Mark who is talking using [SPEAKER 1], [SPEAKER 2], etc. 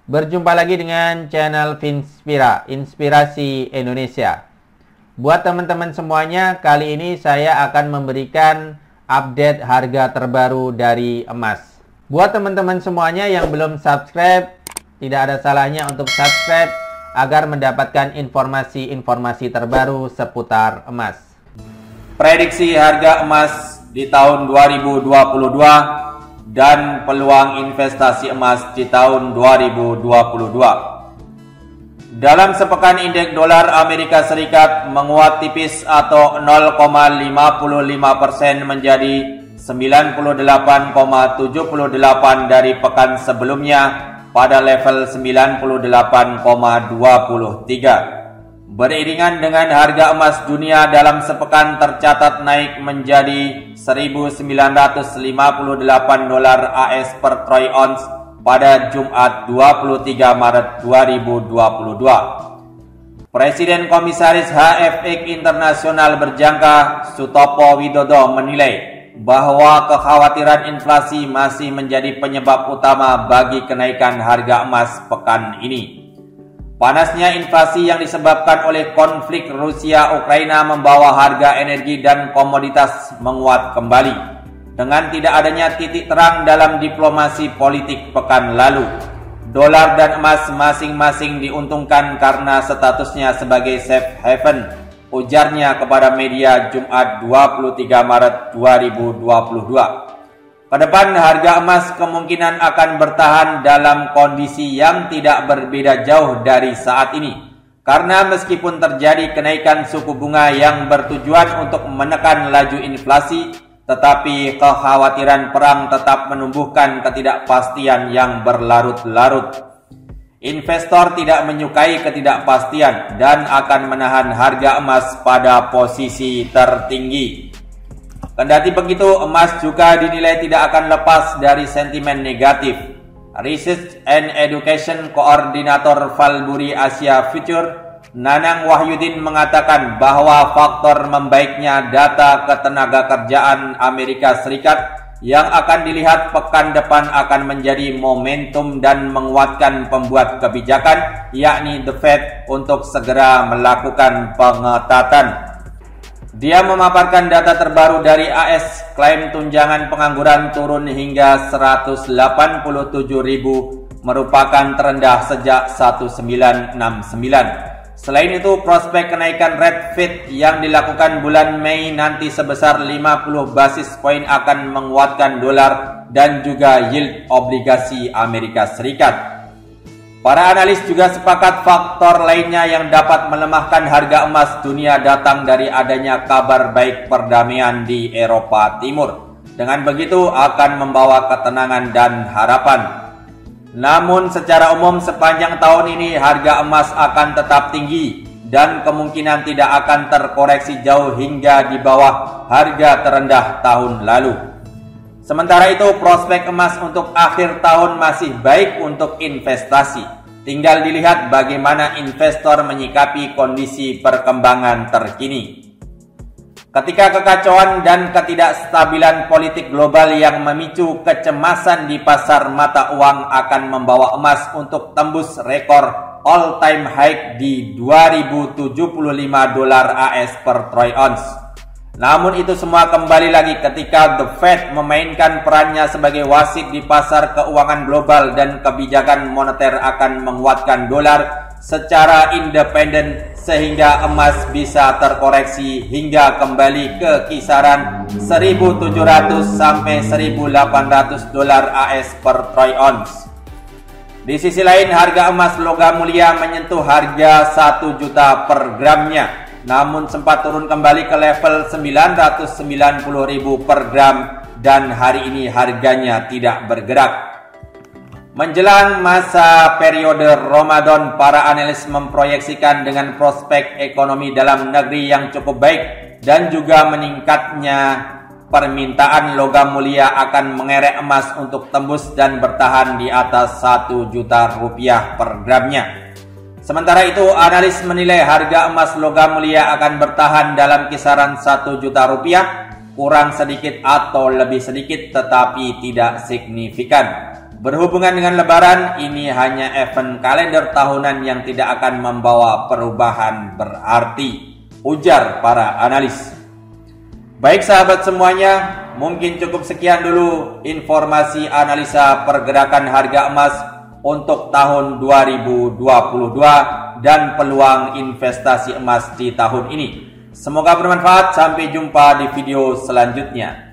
[SPEAKER 1] Berjumpa lagi dengan channel Finspira, Inspirasi Indonesia. Buat teman-teman semuanya, kali ini saya akan memberikan update harga terbaru dari emas. Buat teman-teman semuanya yang belum subscribe, tidak ada salahnya untuk subscribe agar mendapatkan informasi-informasi terbaru seputar emas.
[SPEAKER 2] Prediksi harga emas di tahun 2022 dan peluang investasi emas di tahun 2022. Dalam sepekan indeks dolar Amerika Serikat menguat tipis atau 0,55% menjadi 98,78 dari pekan sebelumnya pada level 98,23. Beriringan dengan harga emas dunia dalam sepekan tercatat naik menjadi 1.958 dolar AS per troy ounce pada Jumat 23 Maret 2022. Presiden Komisaris HFX Internasional Berjangka Sutopo Widodo menilai bahwa kekhawatiran inflasi masih menjadi penyebab utama bagi kenaikan harga emas pekan ini. Panasnya inflasi yang disebabkan oleh konflik Rusia-Ukraina membawa harga energi dan komoditas menguat kembali. Dengan tidak adanya titik terang dalam diplomasi politik pekan lalu, dolar dan emas masing-masing diuntungkan karena statusnya sebagai safe haven, ujarnya kepada media Jumat 23 Maret 2022. Kedepan harga emas kemungkinan akan bertahan dalam kondisi yang tidak berbeda jauh dari saat ini. Karena meskipun terjadi kenaikan suku bunga yang bertujuan untuk menekan laju inflasi, tetapi kekhawatiran perang tetap menumbuhkan ketidakpastian yang berlarut-larut. Investor tidak menyukai ketidakpastian dan akan menahan harga emas pada posisi tertinggi. Kendati begitu, emas juga dinilai tidak akan lepas dari sentimen negatif. Research and Education Koordinator Valburi Asia Future, Nanang Wahyudin mengatakan bahwa faktor membaiknya data ketenagakerjaan Amerika Serikat yang akan dilihat pekan depan akan menjadi momentum dan menguatkan pembuat kebijakan, yakni The Fed, untuk segera melakukan pengetatan. Dia memaparkan data terbaru dari AS, klaim tunjangan pengangguran turun hingga 187.000, merupakan terendah sejak 1969. Selain itu, prospek kenaikan rate Fed yang dilakukan bulan Mei nanti sebesar 50 basis poin akan menguatkan dolar dan juga yield obligasi Amerika Serikat. Para analis juga sepakat faktor lainnya yang dapat melemahkan harga emas dunia datang dari adanya kabar baik perdamaian di Eropa Timur. Dengan begitu akan membawa ketenangan dan harapan. Namun secara umum sepanjang tahun ini harga emas akan tetap tinggi dan kemungkinan tidak akan terkoreksi jauh hingga di bawah harga terendah tahun lalu. Sementara itu, prospek emas untuk akhir tahun masih baik untuk investasi. Tinggal dilihat bagaimana investor menyikapi kondisi perkembangan terkini. Ketika kekacauan dan ketidakstabilan politik global yang memicu kecemasan di pasar mata uang akan membawa emas untuk tembus rekor all-time high di 2.075 dolar AS per troy ounce. Namun itu semua kembali lagi ketika The Fed memainkan perannya sebagai wasit di pasar keuangan global dan kebijakan moneter akan menguatkan dolar secara independen sehingga emas bisa terkoreksi hingga kembali ke kisaran 1.700 sampai 1.800 dolar AS per troy ounce. Di sisi lain, harga emas logam mulia menyentuh harga 1 juta per gramnya, namun sempat turun kembali ke level 990.000 per gram dan hari ini harganya tidak bergerak. Menjelang masa periode Ramadan, para analis memproyeksikan dengan prospek ekonomi dalam negeri yang cukup baik dan juga meningkatnya permintaan logam mulia akan mengerek emas untuk tembus dan bertahan di atas 1 juta rupiah per gramnya. Sementara itu, analis menilai harga emas logam mulia akan bertahan dalam kisaran 1 juta rupiah, kurang sedikit atau lebih sedikit tetapi tidak signifikan. Berhubungan dengan Lebaran, ini hanya event kalender tahunan yang tidak akan membawa perubahan berarti, ujar para analis. Baik sahabat semuanya, mungkin cukup sekian dulu informasi analisa pergerakan harga emas untuk tahun 2022 dan peluang investasi emas di tahun ini. Semoga bermanfaat, sampai jumpa di video selanjutnya.